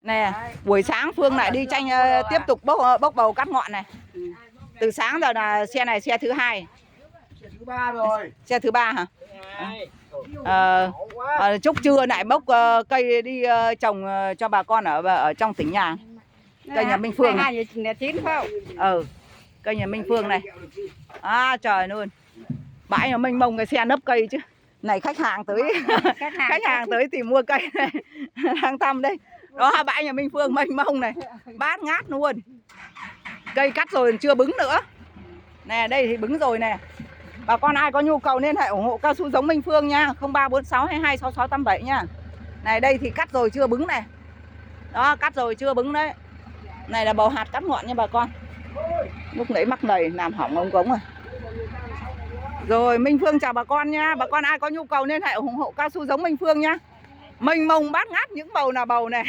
Nè, buổi sáng Phương lại đi tranh tiếp tục bốc bầu cắt ngọn này. Từ sáng giờ là xe này xe thứ hai. Xe thứ ba rồi. Xe thứ ba hả? Chúc trưa lại bốc cây đi trồng cho bà con ở trong tỉnh nhà. Cây nhà Minh Phương này. 2009 phải không? Cây nhà Minh Phương này. Trời luôn. Bãi nhà mênh mông cái xe nấp cây chứ. Này khách hàng tới. Khách hàng tới tìm mua cây này. Đang thăm đây. Đó bãi nhà Minh Phương mênh mông này. Bát ngát luôn. Cây cắt rồi chưa bứng nữa. Nè đây thì bứng rồi nè. Bà con ai có nhu cầu liên hệ ủng hộ cao su giống Minh Phương nha. 0346 22 6687 nha. Này đây thì cắt rồi chưa bứng này. Đó cắt rồi chưa bứng đấy. Này là bầu hạt cắt ngọn nha bà con. Lúc nãy mắc đầy làm hỏng ống cống rồi. Rồi Minh Phương chào bà con nha. Bà con ai có nhu cầu liên hệ ủng hộ cao su giống Minh Phương nha. Mênh mông bát ngát những bầu là bầu này.